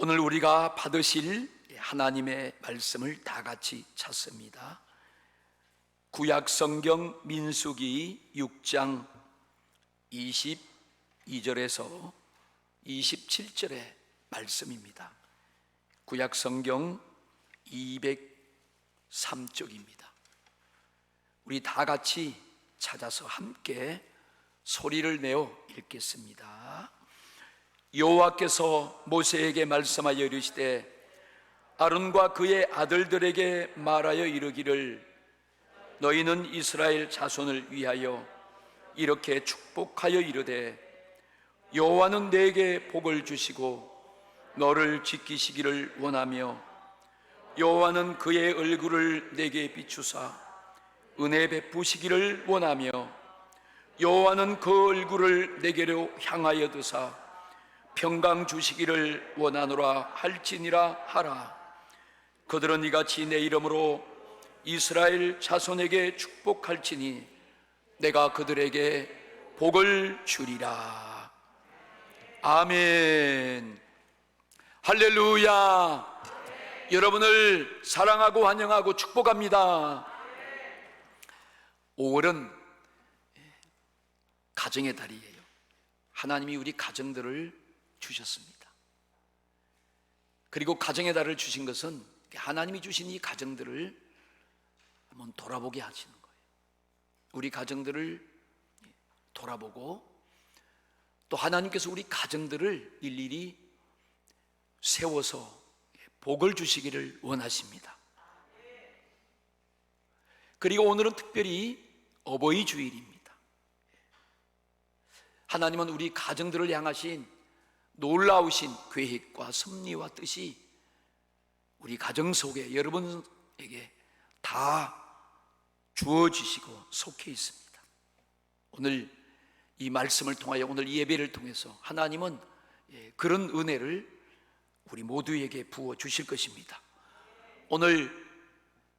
오늘 우리가 받으실 하나님의 말씀을 다 같이 찾습니다. 구약 성경 민수기 6장 22절에서 27절의 말씀입니다. 구약 성경 203쪽입니다. 우리 다 같이 찾아서 함께 소리를 내어 읽겠습니다. 여호와께서 모세에게 말씀하여 이르시되 아론과 그의 아들들에게 말하여 이르기를 너희는 이스라엘 자손을 위하여 이렇게 축복하여 이르되 여호와는 내게 복을 주시고 너를 지키시기를 원하며 여호와는 그의 얼굴을 내게 비추사 은혜 베푸시기를 원하며 여호와는 그 얼굴을 내게로 향하여 드사 평강 주시기를 원하노라 할지니라 하라. 그들은 이같이 내 이름으로 이스라엘 자손에게 축복할지니 내가 그들에게 복을 주리라. 아멘. 할렐루야. 여러분을 사랑하고 환영하고 축복합니다. 5월은 가정의 달이에요. 하나님이 우리 가정들을 주셨습니다. 그리고 가정의 달을 주신 것은 하나님이 주신 이 가정들을 한번 돌아보게 하시는 거예요. 우리 가정들을 돌아보고 또 하나님께서 우리 가정들을 일일이 세워서 복을 주시기를 원하십니다. 그리고 오늘은 특별히 어버이 주일입니다. 하나님은 우리 가정들을 향하신 놀라우신 계획과 섭리와 뜻이 우리 가정 속에 여러분에게 다 주어지시고 속해 있습니다. 오늘 이 말씀을 통하여 오늘 예배를 통해서 하나님은 그런 은혜를 우리 모두에게 부어 주실 것입니다. 오늘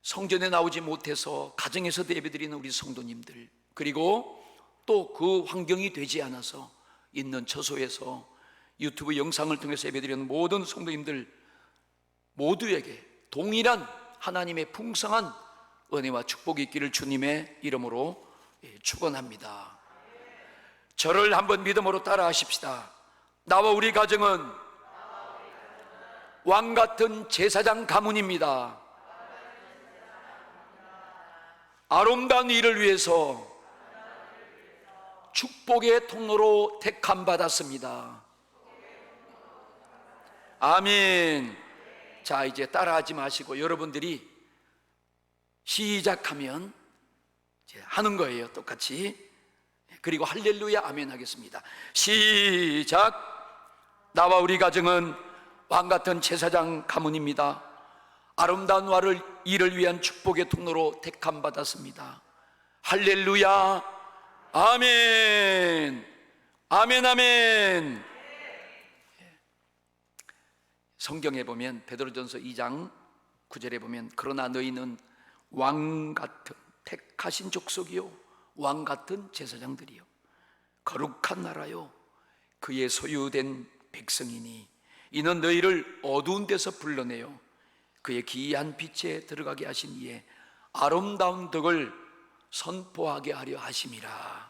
성전에 나오지 못해서 가정에서 예배드리는 우리 성도님들, 그리고 또 그 환경이 되지 않아서 있는 처소에서 유튜브 영상을 통해서 예배드리는 모든 성도님들 모두에게 동일한 하나님의 풍성한 은혜와 축복이 있기를 주님의 이름으로 축원합니다. 저를 한번 믿음으로 따라하십시다. 나와 우리 가정은 왕같은 제사장 가문입니다. 아름다운 일을 위해서 축복의 통로로 택함 받았습니다. 아멘. 자, 이제 따라하지 마시고 여러분들이 시작하면 이제 하는 거예요. 똑같이. 그리고 할렐루야 아멘 하겠습니다. 시작. 나와 우리 가정은 왕같은 제사장 가문입니다. 아름다운 일을 위한 축복의 통로로 택함 받았습니다. 할렐루야 아멘. 아멘 아멘. 성경에 보면 베드로전서 2장 9절에 보면 그러나 너희는 왕같은 택하신 족속이요 왕같은 제사장들이요 거룩한 나라요 그의 소유된 백성이니 이는 너희를 어두운 데서 불러내어 그의 기이한 빛에 들어가게 하신 이에 아름다운 덕을 선포하게 하려 하심이라.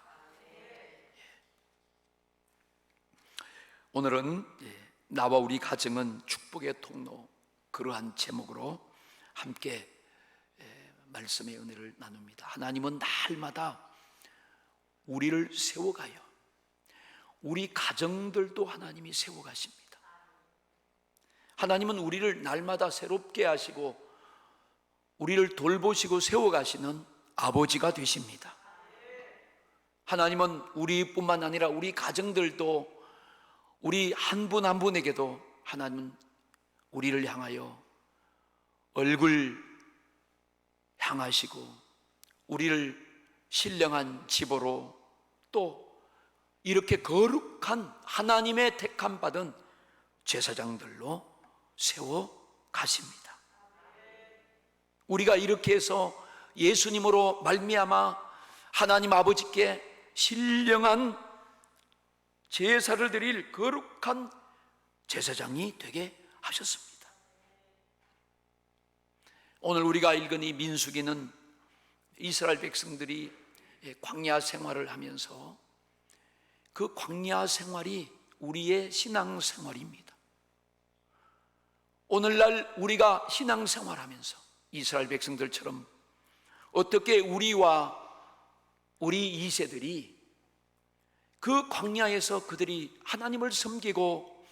오늘은 나와 우리 가정은 축복의 통로, 그러한 제목으로 함께 말씀의 은혜를 나눕니다. 하나님은 날마다 우리를 세워가요. 우리 가정들도 하나님이 세워가십니다. 하나님은 우리를 날마다 새롭게 하시고 우리를 돌보시고 세워가시는 아버지가 되십니다. 하나님은 우리뿐만 아니라 우리 가정들도 우리 한 분 한 분에게도 하나님은 우리를 향하여 얼굴 향하시고 우리를 신령한 집으로 또 이렇게 거룩한 하나님의 택함 받은 제사장들로 세워 가십니다. 우리가 이렇게 해서 예수님으로 말미암아 하나님 아버지께 신령한 제사를 드릴 거룩한 제사장이 되게 하셨습니다. 오늘 우리가 읽은 이 민수기는 이스라엘 백성들이 광야 생활을 하면서 그 광야 생활이 우리의 신앙 생활입니다. 오늘날 우리가 신앙 생활하면서 이스라엘 백성들처럼 어떻게 우리와 우리 2세들이 그 광야에서 그들이 하나님을 섬기고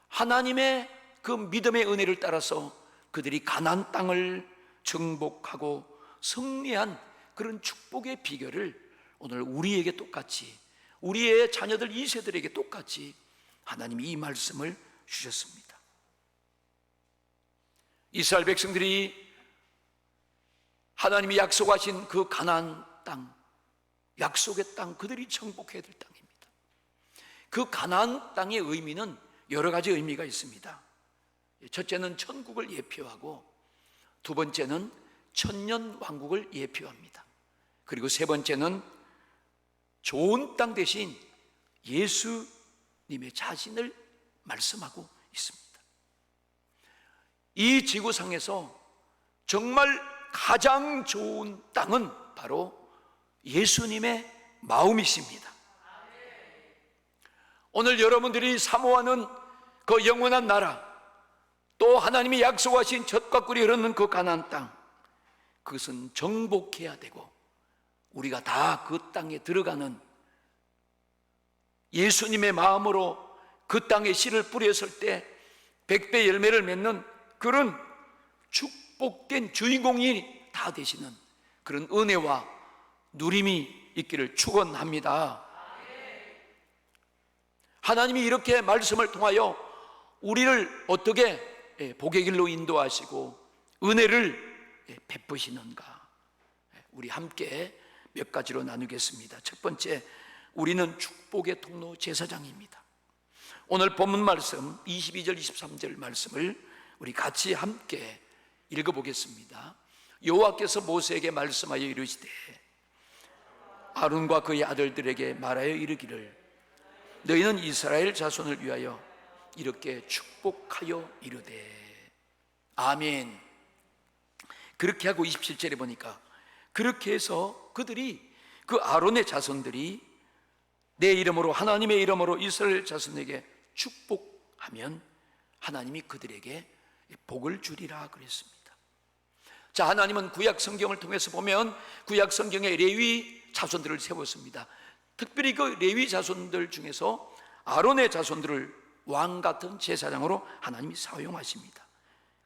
하나님의 그 믿음의 은혜를 따라서 그들이 가나안 땅을 정복하고 승리한 그런 축복의 비결을 오늘 우리에게 똑같이, 우리의 자녀들 2세들에게 똑같이 하나님이 이 말씀을 주셨습니다. 이스라엘 백성들이 하나님이 약속하신 그 가나안 땅, 약속의 땅, 그들이 정복해야 될 땅입니다. 그 가나안 땅의 의미는 여러 가지 의미가 있습니다. 첫째는 천국을 예표하고, 두 번째는 천년 왕국을 예표합니다. 그리고 세 번째는 좋은 땅 대신 예수님의 자신을 말씀하고 있습니다. 이 지구상에서 정말 가장 좋은 땅은 바로 예수님의 마음이십니다. 오늘 여러분들이 사모하는 그 영원한 나라, 또 하나님이 약속하신 젖과 꿀이 흐르는 그 가나안 땅, 그것은 정복해야 되고 우리가 다 그 땅에 들어가는, 예수님의 마음으로 그 땅에 씨를 뿌렸을 때 100배 열매를 맺는 그런 축복된 주인공이 다 되시는 그런 은혜와 누림이 있기를 축원합니다. 하나님이 이렇게 말씀을 통하여 우리를 어떻게 복의 길로 인도하시고 은혜를 베푸시는가, 우리 함께 몇 가지로 나누겠습니다. 첫 번째, 우리는 축복의 통로 제사장입니다. 오늘 본문 말씀 22절 23절 말씀을 우리 같이 함께 읽어보겠습니다. 여호와께서 모세에게 말씀하여 이르시되 아론과 그의 아들들에게 말하여 이르기를 너희는 이스라엘 자손을 위하여 이렇게 축복하여 이르되. 아멘. 그렇게 하고 27절에 보니까 그렇게 해서 그들이, 그 아론의 자손들이 내 이름으로, 하나님의 이름으로 이스라엘 자손에게 축복하면 하나님이 그들에게 복을 주리라 그랬습니다. 자, 하나님은 구약 성경을 통해서 보면 구약 성경에 레위 자손들을 세웠습니다. 특별히 그 레위 자손들 중에서 아론의 자손들을 왕 같은 제사장으로 하나님이 사용하십니다.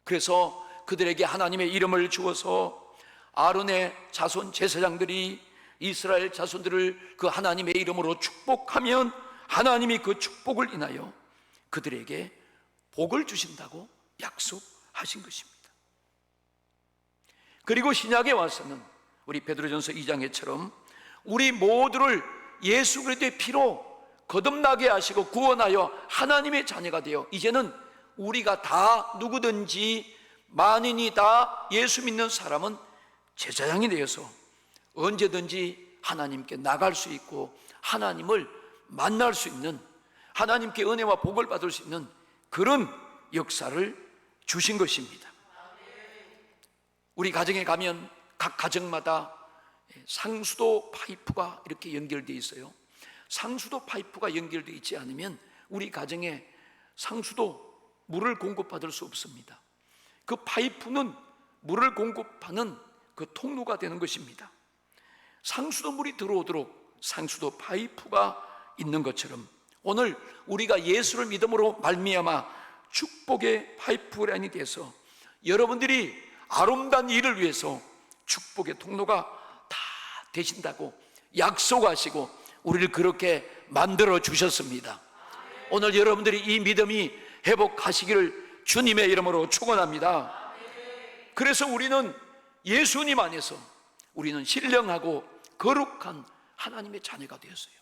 그래서 그들에게 하나님의 이름을 주어서 아론의 자손 제사장들이 이스라엘 자손들을 그 하나님의 이름으로 축복하면 하나님이 그 축복을 인하여 그들에게 복을 주신다고 약속하신 것입니다. 그리고 신약에 와서는 우리 베드로전서 2장에처럼 우리 모두를 예수 그리스도의 피로 거듭나게 하시고 구원하여 하나님의 자녀가 되어 이제는 우리가 다 누구든지 만인이 다 예수 믿는 사람은 제사장이 되어서 언제든지 하나님께 나갈 수 있고 하나님을 만날 수 있는, 하나님께 은혜와 복을 받을 수 있는 그런 역사를 주신 것입니다. 우리 가정에 가면 각 가정마다 상수도 파이프가 이렇게 연결되어 있어요. 상수도 파이프가 연결되어 있지 않으면 우리 가정에 상수도 물을 공급받을 수 없습니다. 그 파이프는 물을 공급하는 그 통로가 되는 것입니다. 상수도 물이 들어오도록 상수도 파이프가 있는 것처럼 오늘 우리가 예수를 믿음으로 말미암아 축복의 파이프라인이 돼서 여러분들이 아름다운 일을 위해서 축복의 통로가 다 되신다고 약속하시고 우리를 그렇게 만들어 주셨습니다. 오늘 여러분들이 이 믿음이 회복하시기를 주님의 이름으로 축원합니다. 그래서 우리는 예수님 안에서 우리는 신령하고 거룩한 하나님의 자녀가 되었어요.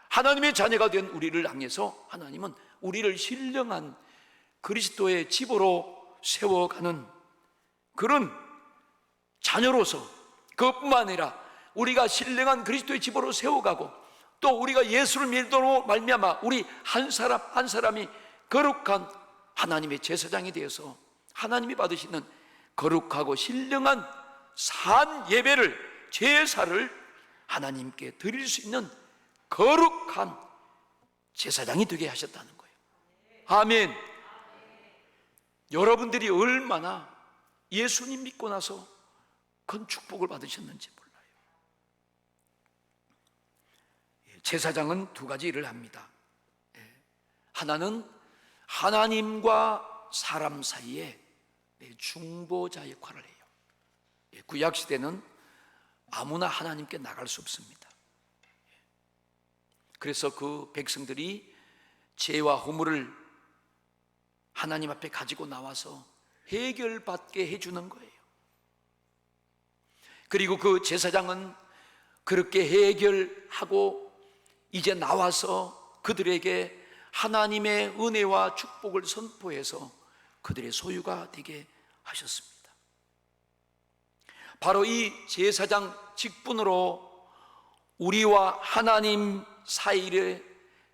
하나님의 자녀가 된 우리를 향해서 하나님은 우리를 신령한 그리스도의 집으로 세워가는 그런 자녀로서, 그것뿐만 아니라 우리가 신령한 그리스도의 집으로 세워가고 또 우리가 예수를 믿음으로 말미암아 우리 한 사람 한 사람이 거룩한 하나님의 제사장이 되어서 하나님이 받으시는 거룩하고 신령한 산 예배를, 제사를 하나님께 드릴 수 있는 거룩한 제사장이 되게 하셨다는 거예요. 아멘. 여러분들이 얼마나 예수님 믿고 나서 큰 축복을 받으셨는지 몰라요. 제사장은 두 가지 일을 합니다. 하나는 하나님과 사람 사이에 중보자 역할을 해요. 구약 시대는 아무나 하나님께 나갈 수 없습니다. 그래서 그 백성들이 죄와 허물을 하나님 앞에 가지고 나와서 해결받게 해주는 거예요. 그리고 그 제사장은 그렇게 해결하고 이제 나와서 그들에게 하나님의 은혜와 축복을 선포해서 그들의 소유가 되게 하셨습니다. 바로 이 제사장 직분으로 우리와 하나님 사이의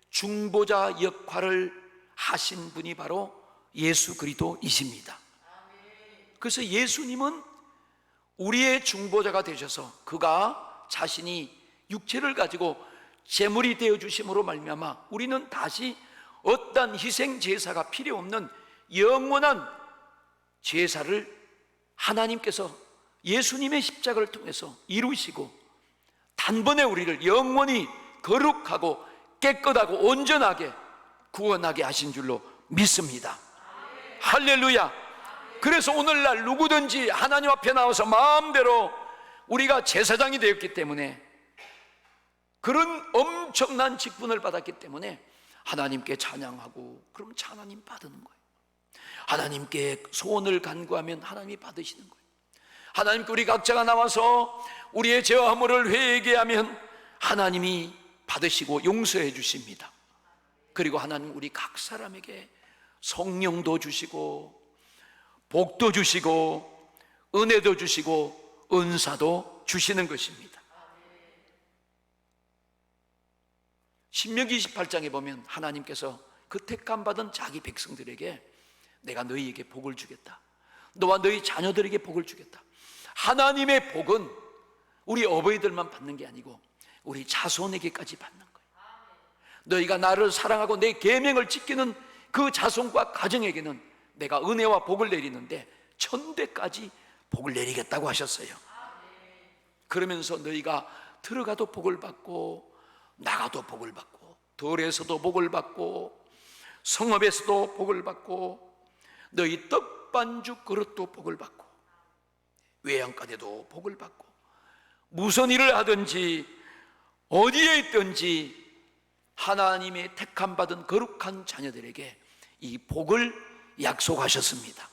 중보자 역할을 하신 분이 바로 예수 그리스도이십니다. 그래서 예수님은 우리의 중보자가 되셔서 그가 자신이 육체를 가지고 제물이 되어 주심으로 말미암아 우리는 다시 어떤 희생 제사가 필요 없는 영원한 제사를 하나님께서 예수님의 십자가를 통해서 이루시고 단번에 우리를 영원히 거룩하고 깨끗하고 온전하게 구원하게 하신 줄로 믿습니다. 할렐루야. 그래서 오늘날 누구든지 하나님 앞에 나와서 마음대로 우리가 제사장이 되었기 때문에, 그런 엄청난 직분을 받았기 때문에 하나님께 찬양하고 그러면 하나님 받는 거예요. 하나님께 소원을 간구하면 하나님이 받으시는 거예요. 하나님께 우리 각자가 나와서 우리의 죄와 허물을 회개하면 하나님이 받으시고 용서해 주십니다. 그리고 하나님 우리 각 사람에게 성령도 주시고 복도 주시고 은혜도 주시고 은사도 주시는 것입니다. 신명기 28장에 보면 하나님께서 그 택함 받은 자기 백성들에게 내가 너희에게 복을 주겠다, 너와 너희 자녀들에게 복을 주겠다. 하나님의 복은 우리 어버이들만 받는 게 아니고 우리 자손에게까지 받는 거예요. 너희가 나를 사랑하고 내 계명을 지키는 그 자손과 가정에게는 내가 은혜와 복을 내리는데 천대까지 복을 내리겠다고 하셨어요. 그러면서 너희가 들어가도 복을 받고 나가도 복을 받고 들에서도 복을 받고 성읍에서도 복을 받고 너희 떡반죽 그릇도 복을 받고 외양간에도 복을 받고 무슨 일을 하든지 어디에 있든지 하나님의 택함 받은 거룩한 자녀들에게 이 복을 약속하셨습니다.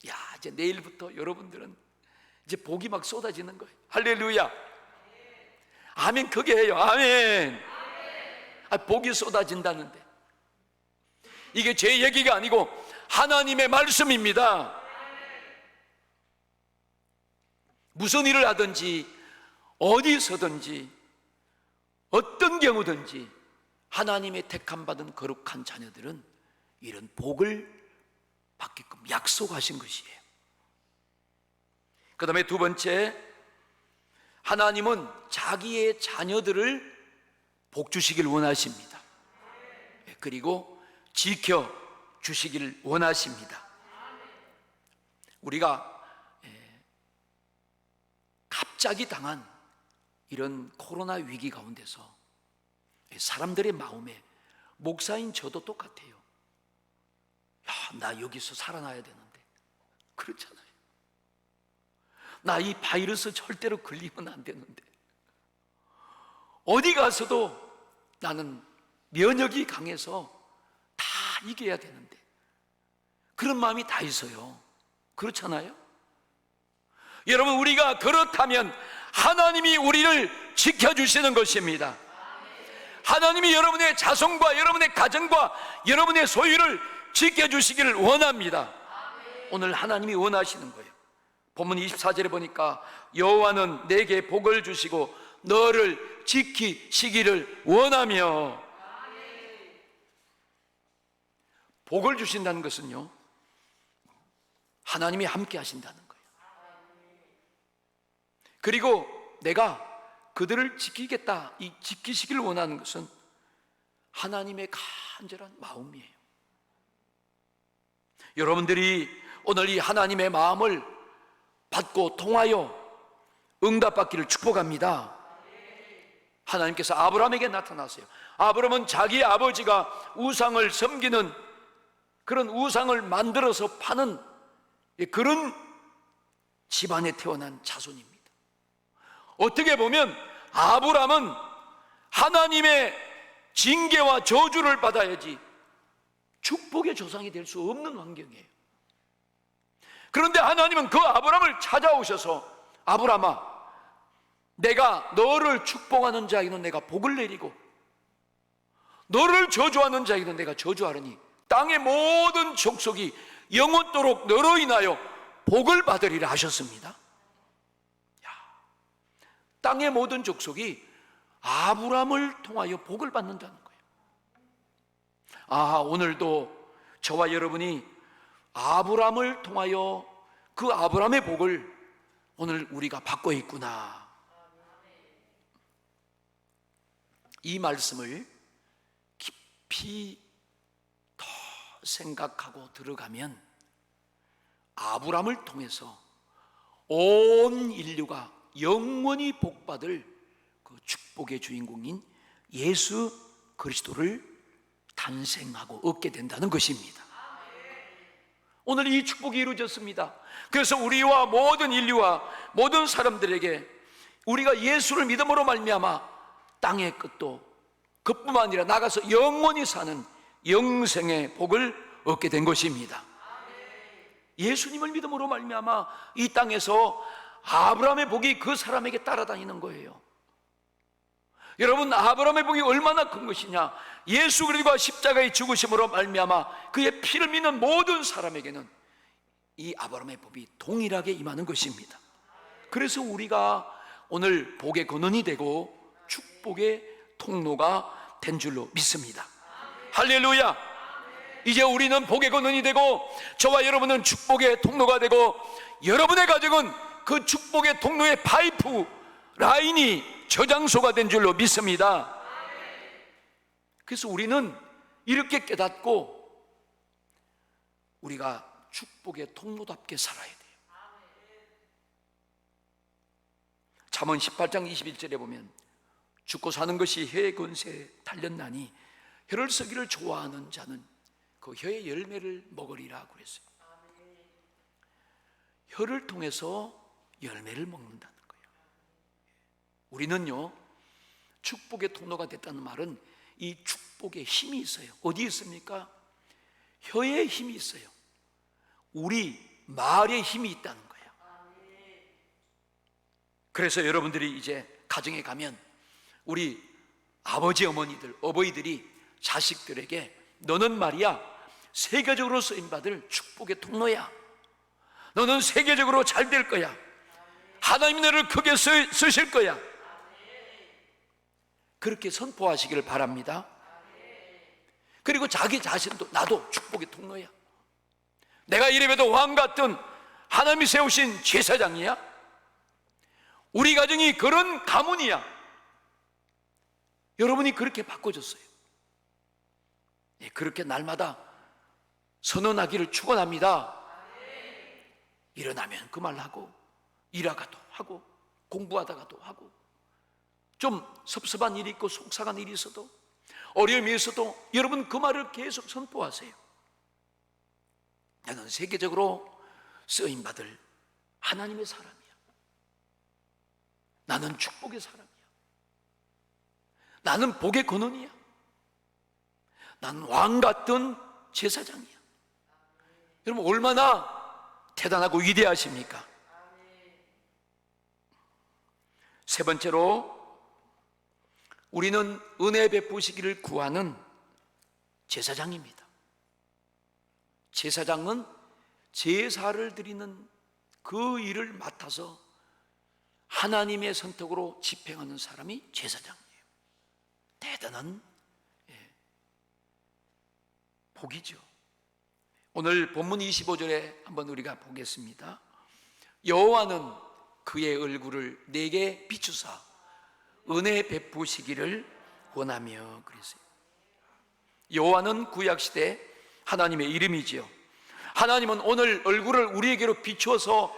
야, 이제 내일부터 여러분들은 이제 복이 막 쏟아지는 거예요. 할렐루야. 아멘. 그게 해요. 아멘. 복이 쏟아진다는데 이게 제 얘기가 아니고 하나님의 말씀입니다. 무슨 일을 하든지 어디서든지 어떤 경우든지 하나님의 택함 받은 거룩한 자녀들은 이런 복을 받게끔 약속하신 것이에요. 그 다음에 두 번째, 하나님은 자기의 자녀들을 복 주시길 원하십니다. 그리고 지켜 주시기를 원하십니다. 우리가 갑자기 당한 이런 코로나 위기 가운데서 사람들의 마음에, 목사인 저도 똑같아요. 야, 나 여기서 살아나야 되는데. 그렇잖아요. 나 이 바이러스 절대로 걸리면 안 되는데. 어디 가서도 나는 면역이 강해서 다 이겨야 되는데. 그런 마음이 다 있어요. 그렇잖아요. 여러분, 우리가 그렇다면 하나님이 우리를 지켜주시는 것입니다. 하나님이 여러분의 자손과 여러분의 가정과 여러분의 소유를 지켜주시기를 원합니다. 오늘 하나님이 원하시는 거예요. 본문 24절에 보니까 여호와는 내게 복을 주시고 너를 지키시기를 원하며, 복을 주신다는 것은요, 하나님이 함께 하신다는 거예요. 그리고 내가 그들을 지키겠다, 이 지키시길 원하는 것은 하나님의 간절한 마음이에요. 여러분들이 오늘 이 하나님의 마음을 받고 통하여 응답받기를 축복합니다. 하나님께서 아브라함에게 나타나세요. 아브라함은 자기 아버지가 우상을 섬기는 그런 우상을 만들어서 파는 그런 집안에 태어난 자손입니다. 어떻게 보면 아브라함은 하나님의 징계와 저주를 받아야지 축복의 조상이 될 수 없는 환경이에요. 그런데 하나님은 그 아브라함을 찾아오셔서, 아브라함아, 내가 너를 축복하는 자에게는 내가 복을 내리고 너를 저주하는 자에게는 내가 저주하리니 땅의 모든 족속이 영원토록 너로 인하여 복을 받으리라 하셨습니다. 땅의 모든 족속이 아브라함을 통하여 복을 받는다는 거예요. 오늘도 저와 여러분이 아브라함을 통하여 그 아브라함의 복을 오늘 우리가 받고 있구나. 이 말씀을 깊이 더 생각하고 들어가면 아브라함을 통해서 온 인류가 영원히 복받을 그 축복의 주인공인 예수 그리스도를 탄생하고 얻게 된다는 것입니다. 오늘 이 축복이 이루어졌습니다. 그래서 우리와 모든 인류와 모든 사람들에게 우리가 예수를 믿음으로 말미암아 땅의 끝도 그뿐만 아니라 나가서 영원히 사는 영생의 복을 얻게 된 것입니다. 예수님을 믿음으로 말미암아 이 땅에서 아브라함의 복이 그 사람에게 따라다니는 거예요. 여러분, 아브라함의 복이 얼마나 큰 것이냐. 예수 그리스도가 십자가의 죽으심으로 말미암아 그의 피를 믿는 모든 사람에게는 이 아브라함의 복이 동일하게 임하는 것입니다. 그래서 우리가 오늘 복의 근원이 되고 축복의 통로가 된 줄로 믿습니다. 할렐루야. 이제 우리는 복의 근원이 되고 저와 여러분은 축복의 통로가 되고 여러분의 가정은 그 축복의 통로의 파이프 라인이 저장소가 된 줄로 믿습니다. 그래서 우리는 이렇게 깨닫고 우리가 축복의 통로답게 살아야 돼요. 잠언 18장 21절에 보면 죽고 사는 것이 혀의 권세에 달렸나니 혀를 쓰기를 좋아하는 자는 그 혀의 열매를 먹으리라 그랬어요. 혀를 통해서 열매를 먹는다는 거예요. 우리는요, 축복의 통로가 됐다는 말은 이 축복의 힘이 있어요. 어디 있습니까? 혀에 힘이 있어요. 우리 말에 힘이 있다는 거예요. 그래서 여러분들이 이제 가정에 가면 우리 아버지 어머니들, 어버이들이 자식들에게 너는 말이야 세계적으로 쓰임받을 축복의 통로야. 너는 세계적으로 잘 될 거야. 하나님이 너를 크게 쓰실 거야. 그렇게 선포하시기를 바랍니다. 그리고 자기 자신도 나도 축복의 통로야. 내가 이래봬도 왕 같은 하나님이 세우신 제사장이야. 우리 가정이 그런 가문이야. 여러분이 그렇게 바꿔줬어요. 그렇게 날마다 선언하기를 축원합니다. 일어나면 그 말하고 일하가도 하고 공부하다가도 하고 좀 섭섭한 일이 있고 속상한 일이 있어도 어려움이 있어도 여러분 그 말을 계속 선포하세요. 나는 세계적으로 쓰임받을 하나님의 사람이야. 나는 축복의 사람이야. 나는 복의 근원이야. 나는 왕 같은 제사장이야. 여러분 얼마나 대단하고 위대하십니까? 세 번째로 우리는 은혜 베푸시기를 구하는 제사장입니다. 제사장은 제사를 드리는 그 일을 맡아서 하나님의 선택으로 집행하는 사람이 제사장이에요. 대단한 복이죠. 오늘 본문 25절에 한번 우리가 보겠습니다. 여호와는 그의 얼굴을 내게 비추사 은혜 베푸시기를 원하며 그랬어요. 여호와는 구약시대 하나님의 이름이지요. 하나님은 오늘 얼굴을 우리에게로 비추어서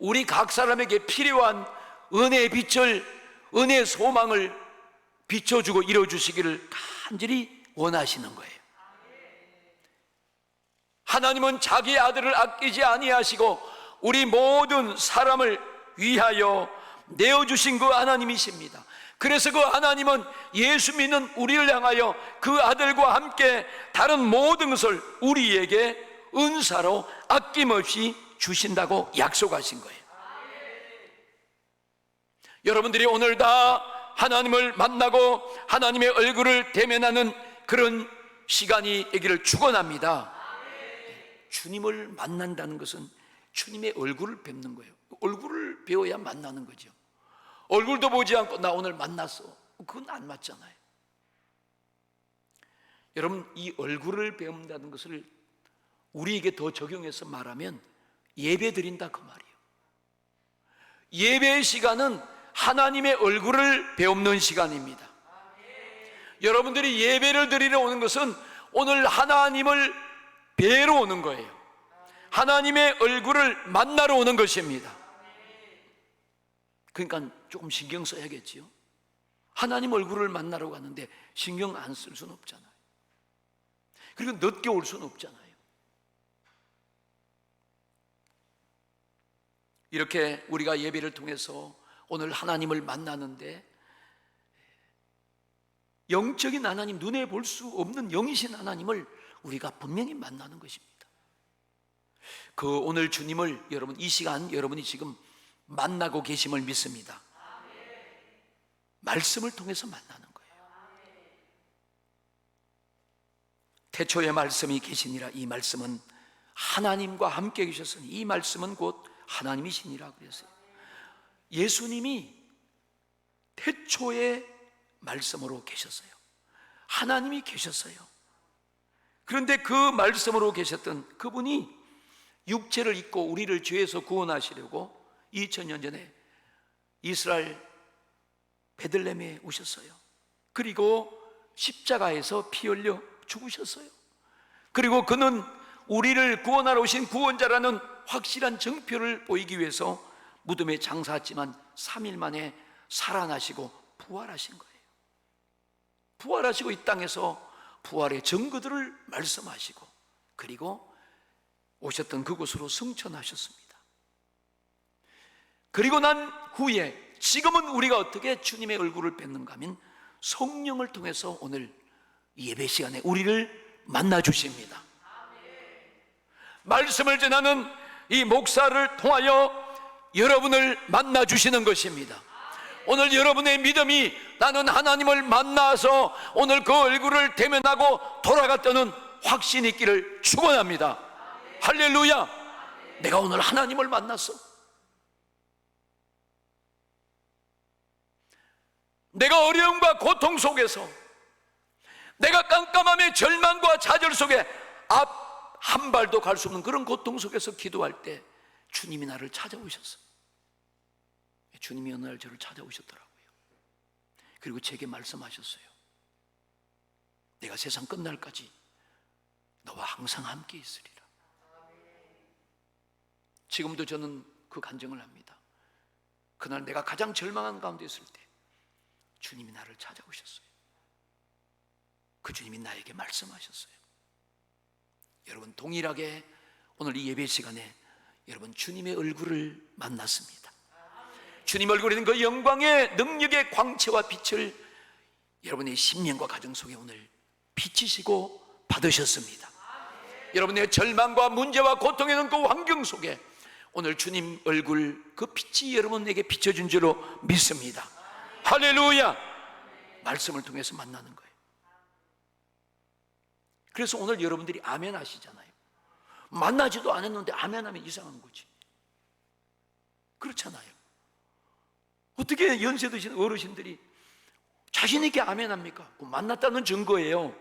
우리 각 사람에게 필요한 은혜의 빛을, 은혜의 소망을 비춰주고 이뤄주시기를 간절히 원하시는 거예요. 하나님은 자기의 아들을 아끼지 아니하시고 우리 모든 사람을 위하여 내어주신 그 하나님이십니다. 그래서 그 하나님은 예수 믿는 우리를 향하여 그 아들과 함께 다른 모든 것을 우리에게 은사로 아낌없이 주신다고 약속하신 거예요. 여러분들이 오늘 다 하나님을 만나고 하나님의 얼굴을 대면하는 그런 시간이 되기를 축원합니다. 주님을 만난다는 것은 주님의 얼굴을 뵙는 거예요. 얼굴을 배워야 만나는 거죠. 얼굴도 보지 않고 나 오늘 만났어, 그건 안 맞잖아요. 여러분, 이 얼굴을 배운다는 것을 우리에게 더 적용해서 말하면 예배 드린다 그 말이에요. 예배의 시간은 하나님의 얼굴을 배우는 시간입니다. 여러분들이 예배를 드리러 오는 것은 오늘 하나님을 뵈러 오는 거예요. 하나님의 얼굴을 만나러 오는 것입니다. 그러니까 조금 신경 써야겠지요. 하나님 얼굴을 만나러 가는데 신경 안 쓸 수는 없잖아요. 그리고 늦게 올 수는 없잖아요. 이렇게 우리가 예배를 통해서 오늘 하나님을 만나는데 영적인 하나님, 눈에 볼 수 없는 영이신 하나님을 우리가 분명히 만나는 것입니다. 그 오늘 주님을 여러분 이 시간 여러분이 지금 만나고 계심을 믿습니다. 말씀을 통해서 만나는 거예요. 태초에 말씀이 계시니라. 이 말씀은 하나님과 함께 계셨으니 이 말씀은 곧 하나님이시니라 그랬어요. 예수님이 태초에 말씀으로 계셨어요. 하나님이 계셨어요. 그런데 그 말씀으로 계셨던 그분이 육체를 입고 우리를 죄에서 구원하시려고 2000년 전에 이스라엘 베들레헴에 오셨어요. 그리고 십자가에서 피 흘려 죽으셨어요. 그리고 그는 우리를 구원하러 오신 구원자라는 확실한 증표를 보이기 위해서 무덤에 장사했지만 3일 만에 살아나시고 부활하신 거예요. 부활하시고 이 땅에서 부활의 증거들을 말씀하시고 그리고 오셨던 그곳으로 승천하셨습니다. 그리고 난 후에 지금은 우리가 어떻게 주님의 얼굴을 뵙는가 하면 성령을 통해서 오늘 예배 시간에 우리를 만나 주십니다. 말씀을 전하는 이 목사를 통하여 여러분을 만나 주시는 것입니다. 오늘 여러분의 믿음이 나는 하나님을 만나서 오늘 그 얼굴을 대면하고 돌아갔다는 확신이 있기를 축원합니다. 할렐루야. 내가 오늘 하나님을 만났어. 내가 어려움과 고통 속에서, 내가 깜깜함의 절망과 좌절 속에 앞 한 발도 갈 수 없는 그런 고통 속에서 기도할 때 주님이 나를 찾아오셨어. 주님이 어느 날 저를 찾아오셨더라고요. 그리고 제게 말씀하셨어요. 내가 세상 끝날까지 너와 항상 함께 있으리라. 지금도 저는 그 간증을 합니다. 그날 내가 가장 절망한 가운데 있을 때 주님이 나를 찾아오셨어요. 그 주님이 나에게 말씀하셨어요. 여러분 동일하게 오늘 이 예배 시간에 여러분 주님의 얼굴을 만났습니다. 주님 얼굴에 있는 그 영광의 능력의 광채와 빛을 여러분의 심령과 가정 속에 오늘 비치시고 받으셨습니다. 여러분의 절망과 문제와 고통에 있는 그 환경 속에 오늘 주님 얼굴 그 빛이 여러분에게 비춰준 줄로 믿습니다. 할렐루야. 말씀을 통해서 만나는 거예요. 그래서 오늘 여러분들이 아멘 하시잖아요. 만나지도 않았는데 아멘 하면 이상한 거지. 그렇잖아요. 어떻게 연세 드신 어르신들이 자신 있게 아멘 합니까? 만났다는 증거예요.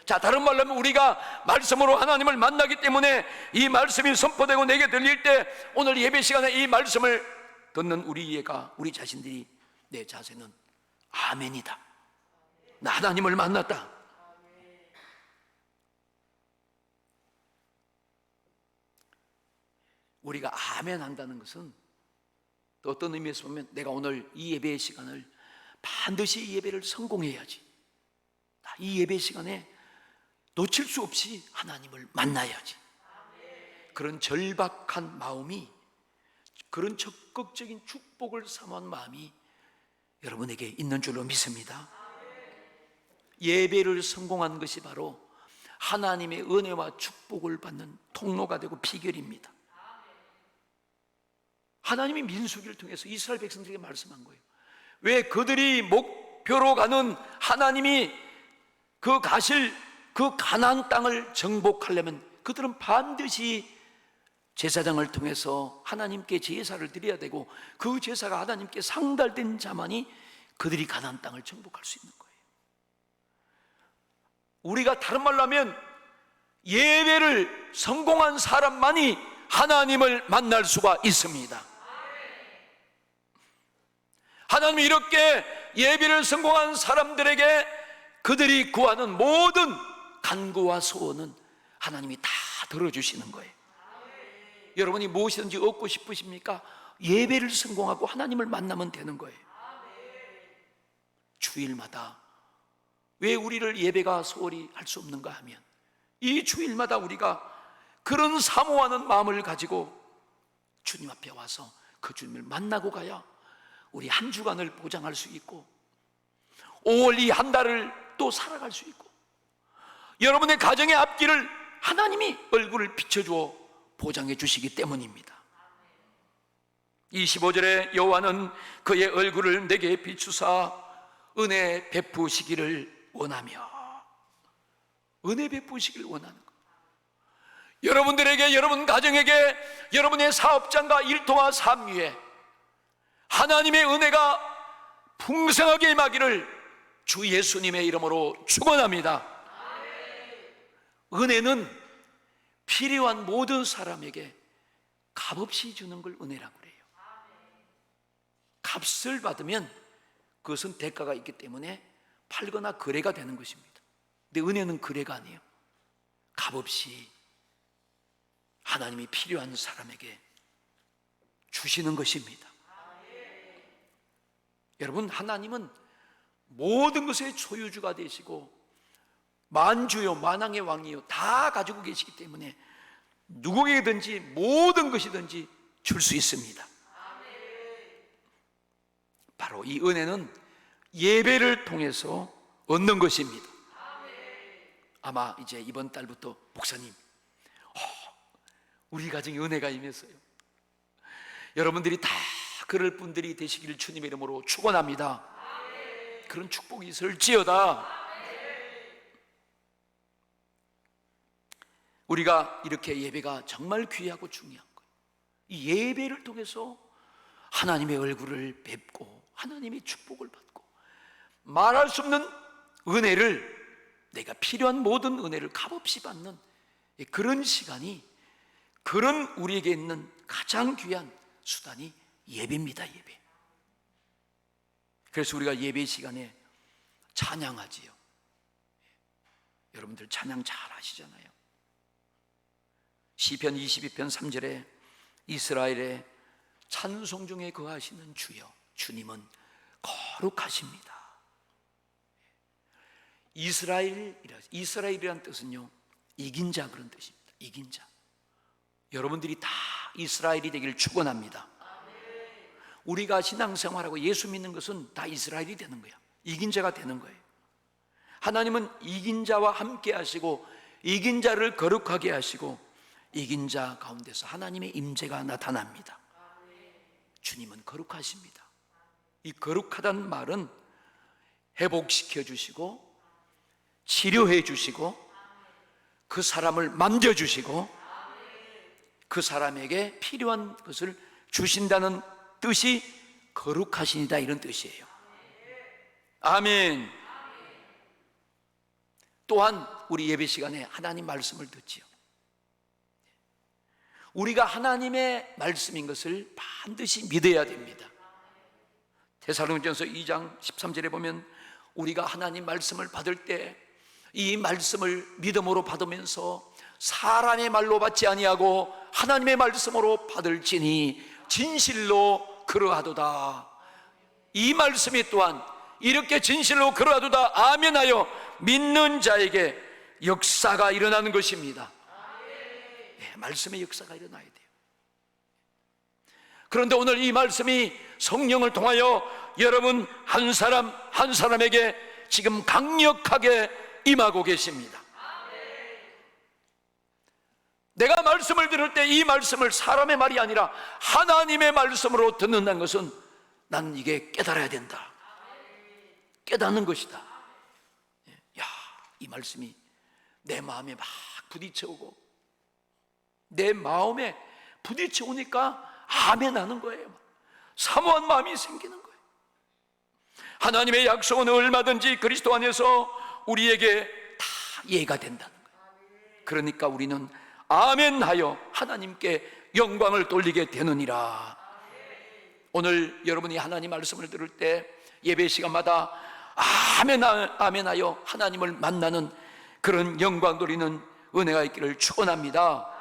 자, 다른 말로 하면 우리가 말씀으로 하나님을 만나기 때문에 이 말씀이 선포되고 내게 들릴 때 오늘 예배 시간에 이 말씀을 듣는 우리 자신들이, 내 자세는 아멘이다, 나 하나님을 만났다. 우리가 아멘 한다는 것은 또 어떤 의미에서 보면 내가 오늘 이 예배의 시간을 반드시 이 예배를 성공해야지, 이 예배 시간에 놓칠 수 없이 하나님을 만나야지, 그런 절박한 마음이, 그런 적극적인 축복을 삼은 마음이 여러분에게 있는 줄로 믿습니다. 예배를 성공한 것이 바로 하나님의 은혜와 축복을 받는 통로가 되고 비결입니다. 하나님이 민수기를 통해서 이스라엘 백성들에게 말씀한 거예요. 왜 그들이 목표로 가는, 하나님이 그 가실 그 가나안 땅을 정복하려면 그들은 반드시 제사장을 통해서 하나님께 제사를 드려야 되고, 그 제사가 하나님께 상달된 자만이 그들이 가나안 땅을 정복할 수 있는 거예요. 우리가 다른 말로 하면 예배를 성공한 사람만이 하나님을 만날 수가 있습니다. 하나님이 이렇게 예배를 성공한 사람들에게 그들이 구하는 모든 간구와 소원은 하나님이 다 들어주시는 거예요. 여러분이 무엇이든지 얻고 싶으십니까? 예배를 성공하고 하나님을 만나면 되는 거예요. 주일마다 왜 우리를 예배가 소홀히 할 수 없는가 하면, 이 주일마다 우리가 그런 사모하는 마음을 가지고 주님 앞에 와서 그 주님을 만나고 가야 우리 한 주간을 보장할 수 있고 5월 이 한 달을 또 살아갈 수 있고, 여러분의 가정의 앞길을 하나님이 얼굴을 비춰주어 보장해 주시기 때문입니다. 25절에 여호와는 그의 얼굴을 내게 비추사 은혜 베푸시기를 원하며, 은혜 베푸시기를 원하는 것. 여러분들에게, 여러분 가정에게, 여러분의 사업장과 일터와 삶 위에 하나님의 은혜가 풍성하게 임하기를 주 예수님의 이름으로 축원합니다. 은혜는 필요한 모든 사람에게 값없이 주는 걸 은혜라고 그래요. 값을 받으면 그것은 대가가 있기 때문에 팔거나 거래가 되는 것입니다. 근데 은혜는 거래가 아니에요. 값없이 하나님이 필요한 사람에게 주시는 것입니다. 여러분, 하나님은 모든 것의 소유주가 되시고 만주요 만왕의 왕이요 다 가지고 계시기 때문에 누구에게든지 모든 것이든지 줄 수 있습니다. 바로 이 은혜는 예배를 통해서 얻는 것입니다. 아마 이제 이번 달부터 목사님, 우리 가정에 은혜가 임했어요. 여러분들이 다 그럴 분들이 되시기를 주님의 이름으로 축원합니다. 그런 축복이 있을지어다. 우리가 이렇게 예배가 정말 귀하고 중요한 거예요. 이 예배를 통해서 하나님의 얼굴을 뵙고 하나님의 축복을 받고 말할 수 없는 은혜를, 내가 필요한 모든 은혜를 값없이 받는 그런 시간이, 그런 우리에게 있는 가장 귀한 수단이 예배입니다. 예배. 그래서 우리가 예배 시간에 찬양하지요. 여러분들 찬양 잘 하시잖아요. 시편 22편 3절에 이스라엘의 찬송 중에 거하시는 주여, 주님은 거룩하십니다. 이스라엘이란 뜻은요, 이긴 자, 그런 뜻입니다. 이긴 자. 여러분들이 다 이스라엘이 되기를 축원합니다. 우리가 신앙생활하고 예수 믿는 것은 다 이스라엘이 되는 거야. 이긴 자가 되는 거예요. 하나님은 이긴 자와 함께 하시고 이긴 자를 거룩하게 하시고 이긴 자 가운데서 하나님의 임재가 나타납니다. 주님은 거룩하십니다. 이 거룩하다는 말은 회복시켜 주시고 치료해 주시고 그 사람을 만져주시고 그 사람에게 필요한 것을 주신다는 뜻이 거룩하시니다, 이런 뜻이에요. 아멘. 또한 우리 예배 시간에 하나님 말씀을 듣지요. 우리가 하나님의 말씀인 것을 반드시 믿어야 됩니다. 데살로니가전서 2장 13절에 보면 우리가 하나님 말씀을 받을 때 이 말씀을 믿음으로 받으면서 사람의 말로 받지 아니하고 하나님의 말씀으로 받을지니 진실로 그러하도다. 이 말씀이 또한 이렇게 진실로 그러하도다 아멘하여 믿는 자에게 역사가 일어나는 것입니다. 네, 말씀의 역사가 일어나야 돼요. 그런데 오늘 이 말씀이 성령을 통하여 여러분 한 사람 한 사람에게 지금 강력하게 임하고 계십니다. 내가 말씀을 들을 때 이 말씀을 사람의 말이 아니라 하나님의 말씀으로 듣는다는 것은 나는 이게 깨달아야 된다. 깨닫는 것이다. 야, 이 말씀이 내 마음에 막 부딪혀오고 내 마음에 부딪혀오니까 아멘 하는 거예요. 사모한 마음이 생기는 거예요. 하나님의 약속은 얼마든지 그리스도 안에서 우리에게 다 이해가 된다는 거예요. 그러니까 우리는 아멘 하여 하나님께 영광을 돌리게 되느니라. 오늘 여러분이 하나님 말씀을 들을 때 예배 시간마다 아멘 하여 하나님을 만나는 그런 영광 돌리는 은혜가 있기를 축원합니다.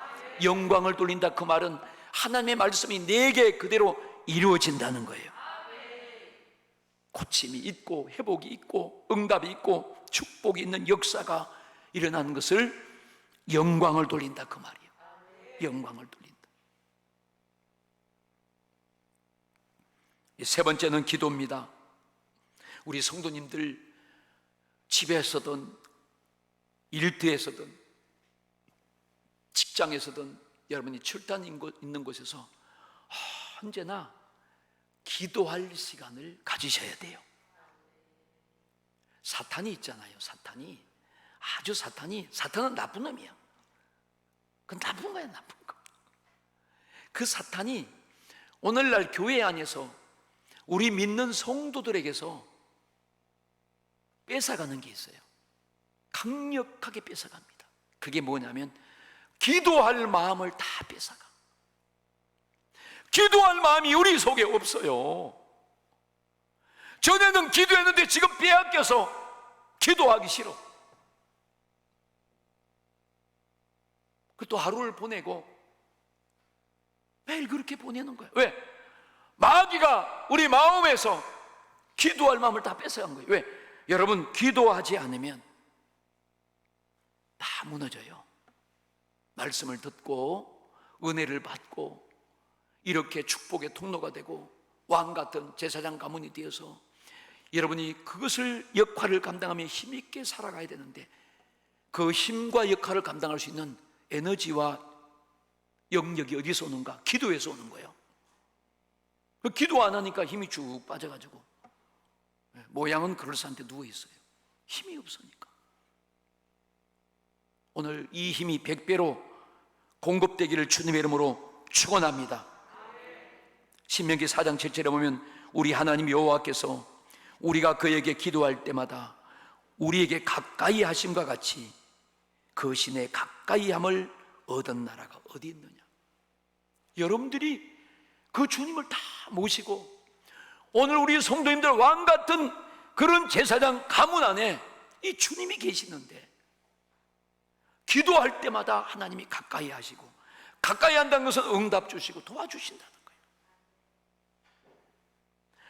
영광을 돌린다 그 말은 하나님의 말씀이 내게 그대로 이루어진다는 거예요. 고침이 있고 회복이 있고 응답이 있고 축복이 있는 역사가 일어나는 것을 영광을 돌린다 그 말이에요. 영광을 돌린다. 세 번째는 기도입니다. 우리 성도님들 집에서든 일터에서든 직장에서든 여러분이 출단 있는 곳에서 언제나 기도할 시간을 가지셔야 돼요. 사탄이 있잖아요. 사탄은 나쁜 놈이야. 그건 나쁜 거야, 나쁜 거. 그 사탄이 오늘날 교회 안에서 우리 믿는 성도들에게서 뺏어가는 게 있어요. 강력하게 뺏어갑니다. 그게 뭐냐면 기도할 마음을 다 뺏어가. 기도할 마음이 우리 속에 없어요. 전에는 기도했는데 지금 빼앗겨서 기도하기 싫어. 또 하루를 보내고 매일 그렇게 보내는 거예요. 왜? 마귀가 우리 마음에서 기도할 마음을 다 뺏어간 거예요. 왜? 여러분 기도하지 않으면 다 무너져요. 말씀을 듣고 은혜를 받고 이렇게 축복의 통로가 되고 왕같은 제사장 가문이 되어서 여러분이 그것을 역할을 감당하며 힘있게 살아가야 되는데 그 힘과 역할을 감당할 수 있는 에너지와 영역이 어디서 오는가? 기도에서 오는 거예요. 기도 안 하니까 힘이 쭉 빠져가지고 모양은 그럴싸한데 누워있어요. 힘이 없으니까. 오늘 이 힘이 100배로 공급되기를 주님의 이름으로 축원합니다. 신명기 4장 7절에 보면 우리 하나님 여호와께서 우리가 그에게 기도할 때마다 우리에게 가까이 하심과 같이 그 신의 가까이함을 얻은 나라가 어디 있느냐. 여러분들이 그 주님을 다 모시고 오늘 우리 성도님들 왕같은 그런 제사장 가문 안에 이 주님이 계시는데 기도할 때마다 하나님이 가까이 하시고 가까이 한다는 것은 응답 주시고 도와주신다는 거예요.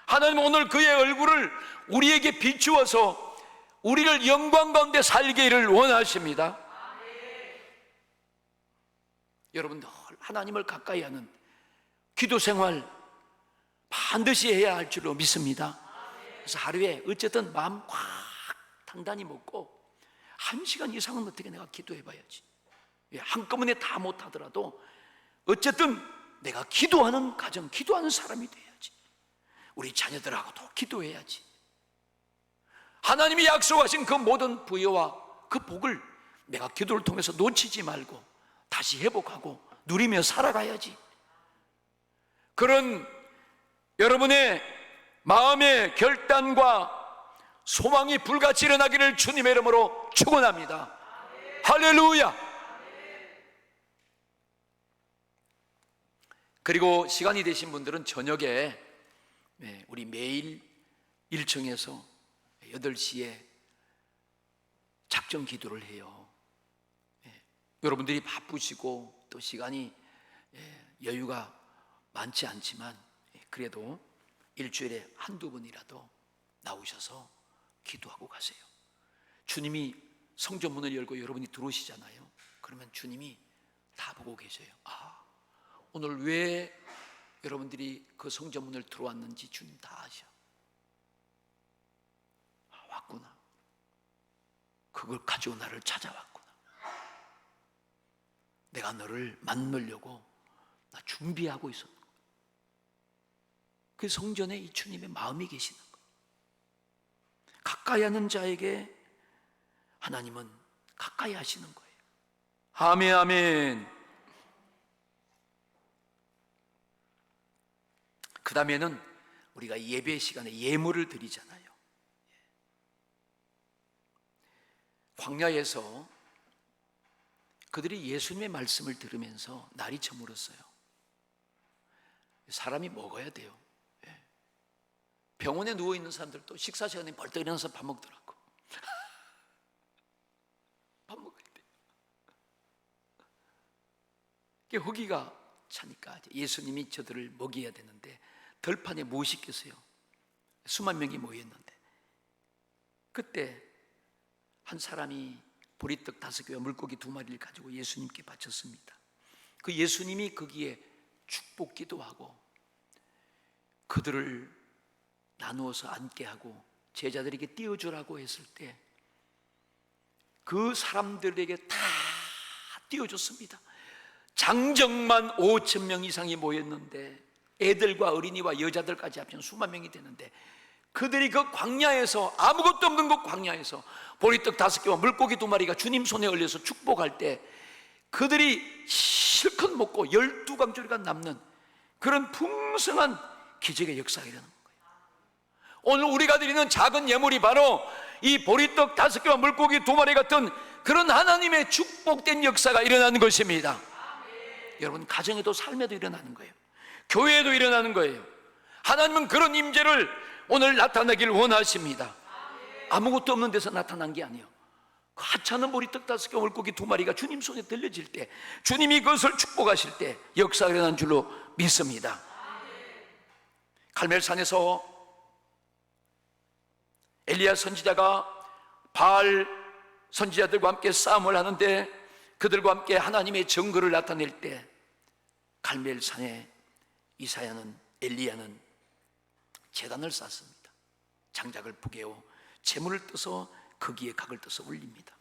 하나님은 오늘 그의 얼굴을 우리에게 비추어서 우리를 영광 가운데 살기를 원하십니다. 여러분들 하나님을 가까이 하는 기도 생활 반드시 해야 할 줄로 믿습니다. 그래서 하루에 어쨌든 마음 확 단단히 먹고 1시간 이상은 어떻게 내가 기도해 봐야지. 한꺼번에 다 못하더라도 어쨌든 내가 기도하는 가정, 기도하는 사람이 돼야지. 우리 자녀들하고도 기도해야지. 하나님이 약속하신 그 모든 부여와 그 복을 내가 기도를 통해서 놓치지 말고 다시 회복하고 누리며 살아가야지. 그런 여러분의 마음의 결단과 소망이 불같이 일어나기를 주님의 이름으로 축원합니다. 할렐루야. 그리고 시간이 되신 분들은 저녁에 우리 매일 1층에서 8시에 작정 기도를 해요. 여러분들이 바쁘시고 또 시간이 여유가 많지 않지만 그래도 일주일에 한두 번이라도 나오셔서 기도하고 가세요. 주님이 성전문을 열고 여러분이 들어오시잖아요. 그러면 주님이 다 보고 계셔요. 오늘 왜 여러분들이 그 성전문을 들어왔는지 주님 다 아셔. 왔구나. 그걸 가지고 나를 찾아왔구나. 내가 너를 만나려고 나 준비하고 있었던 거야. 그 성전에 이 주님의 마음이 계시는 거예요. 가까이 하는 자에게 하나님은 가까이 하시는 거예요. 아멘, 아멘. 그 다음에는 우리가 예배 시간에 예물을 드리잖아요. 광야에서 그들이 예수님의 말씀을 들으면서 날이 저물었어요. 사람이 먹어야 돼요. 병원에 누워있는 사람들도 식사 시간에 벌떡 일어나서 밥 먹더라고. 밥 먹어야 돼. 허기가 차니까 예수님이 저들을 먹여야 되는데 들판에 못 시켰어요. 수만 명이 모였는데 그때 한 사람이 보리떡 5개와 물고기 2마리를 가지고 예수님께 바쳤습니다. 그 예수님이 거기에 축복기도 하고 그들을 나누어서 앉게 하고 제자들에게 띄워주라고 했을 때 그 사람들에게 다 띄워줬습니다. 장정만 5,000명 이상이 모였는데 애들과 어린이와 여자들까지 합치면 수만 명이 되는데 그들이 그 광야에서 아무것도 없는 그 광야에서 보리떡 5개와 물고기 2마리가 주님 손에 올려서 축복할 때 그들이 실컷 먹고 12강조리가 남는 그런 풍성한 기적의 역사가 일어나는 거예요. 오늘 우리가 드리는 작은 예물이 바로 이 보리떡 5개와 물고기 2마리 같은 그런 하나님의 축복된 역사가 일어나는 것입니다. 여러분 가정에도 삶에도 일어나는 거예요. 교회에도 일어나는 거예요. 하나님은 그런 임재를 오늘 나타내길 원하십니다. 아무것도 없는 데서 나타난 게 아니에요. 그 하찮은 보리떡 5개 물고기 2마리가 주님 손에 들려질 때 주님이 그것을 축복하실 때 역사가 일어난 줄로 믿습니다. 갈멜산에서 엘리야 선지자가 바알 선지자들과 함께 싸움을 하는데 그들과 함께 하나님의 증거를 나타낼 때 갈멜산에 엘리야는 제단을 쌓습니다. 장작을 부개어 재물을 떠서 거기에 각을 떠서 올립니다.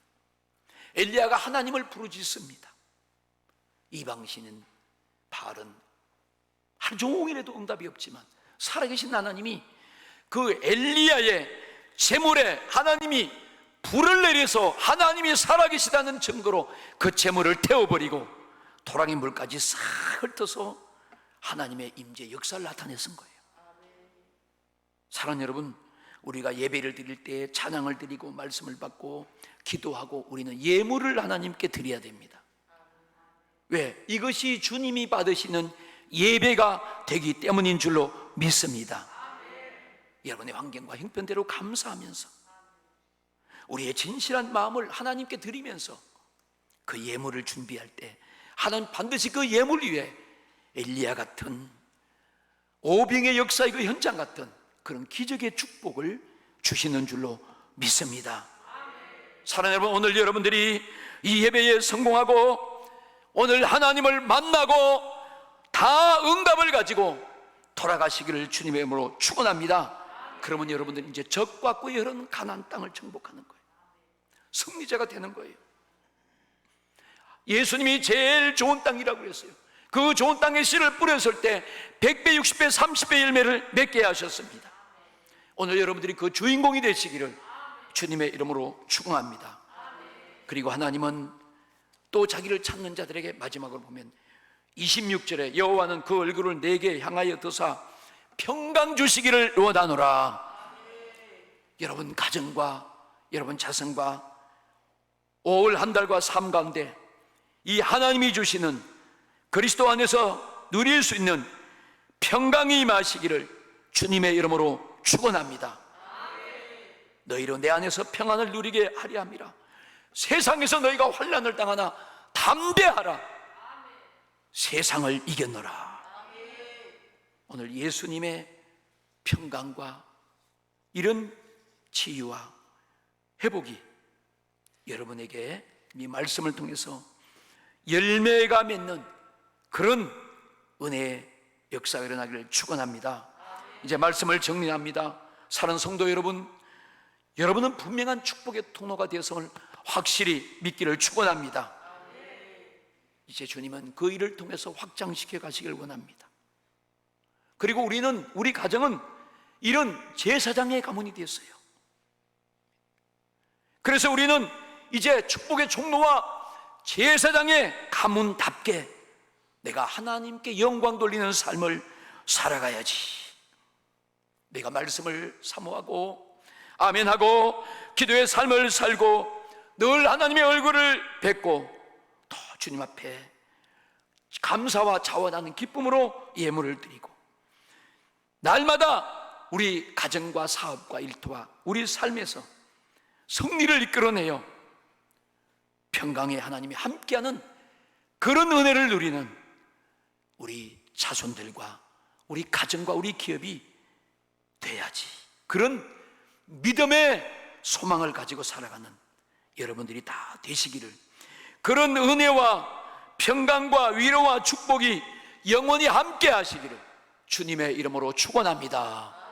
엘리야가 하나님을 부르짖습니다. 이방신인 바알은 하루 종일에도 응답이 없지만 살아계신 하나님이 그 엘리야의 재물에 하나님이 불을 내려서 하나님이 살아계시다는 증거로 그 재물을 태워버리고 도랑이 물까지 싹 훑어서 하나님의 임재 역사를 나타냈은 거예요. 사랑하는 여러분, 우리가 예배를 드릴 때 찬양을 드리고 말씀을 받고 기도하고 우리는 예물을 하나님께 드려야 됩니다. 왜? 이것이 주님이 받으시는 예배가 되기 때문인 줄로 믿습니다. 여러분의 환경과 형편대로 감사하면서 우리의 진실한 마음을 하나님께 드리면서 그 예물을 준비할 때 하나님 반드시 그 예물 위에 엘리야 같은 오병의 역사의 그 현장 같은 그런 기적의 축복을 주시는 줄로 믿습니다. 사랑하는 여러분, 오늘 여러분들이 이 예배에 성공하고 오늘 하나님을 만나고 다 응답을 가지고 돌아가시기를 주님의 이름으로 축원합니다. 그러면 여러분들은 이제 적과 꿀이 흐르는 가나안 땅을 정복하는 거예요. 승리자가 되는 거예요. 예수님이 제일 좋은 땅이라고 했어요. 그 좋은 땅에 씨를 뿌렸을 때 100배, 60배, 30배 열매를 맺게 하셨습니다. 오늘 여러분들이 그 주인공이 되시기를 주님의 이름으로 축원합니다. 그리고 하나님은 또 자기를 찾는 자들에게 마지막으로 보면 26절에 여호와는 그 얼굴을 내게 향하여 드사 평강 주시기를 원하노라. 여러분 가정과 여러분 자손과 5월 한 달과 삶 가운데 이 하나님이 주시는 그리스도 안에서 누릴 수 있는 평강이 임하시기를 주님의 이름으로 축원합니다. 너희로 내 안에서 평안을 누리게 하리 함이라. 세상에서 너희가 환난을 당하나 담대하라. 세상을 이겼노라. 오늘 예수님의 평강과 이런 치유와 회복이 여러분에게 이 말씀을 통해서 열매가 맺는 그런 은혜의 역사가 일어나기를 축원합니다. 이제 말씀을 정리합니다. 사랑하는 성도 여러분, 여러분은 분명한 축복의 통로가 되었음을 확실히 믿기를 축원합니다. 이제 주님은 그 일을 통해서 확장시켜 가시길 원합니다. 그리고 우리 가정은 이런 제사장의 가문이 되었어요. 그래서 우리는 이제 축복의 종로와 제사장의 가문답게 내가 하나님께 영광 돌리는 삶을 살아가야지. 내가 말씀을 사모하고 아멘하고 기도의 삶을 살고 늘 하나님의 얼굴을 뵙고 또 주님 앞에 감사와 자원하는 기쁨으로 예물을 드리고 날마다 우리 가정과 사업과 일터와 우리 삶에서 승리를 이끌어내요 평강의 하나님이 함께하는 그런 은혜를 누리는 우리 자손들과 우리 가정과 우리 기업이 돼야지. 그런 믿음의 소망을 가지고 살아가는 여러분들이 다 되시기를, 그런 은혜와 평강과 위로와 축복이 영원히 함께 하시기를 주님의 이름으로 축원합니다.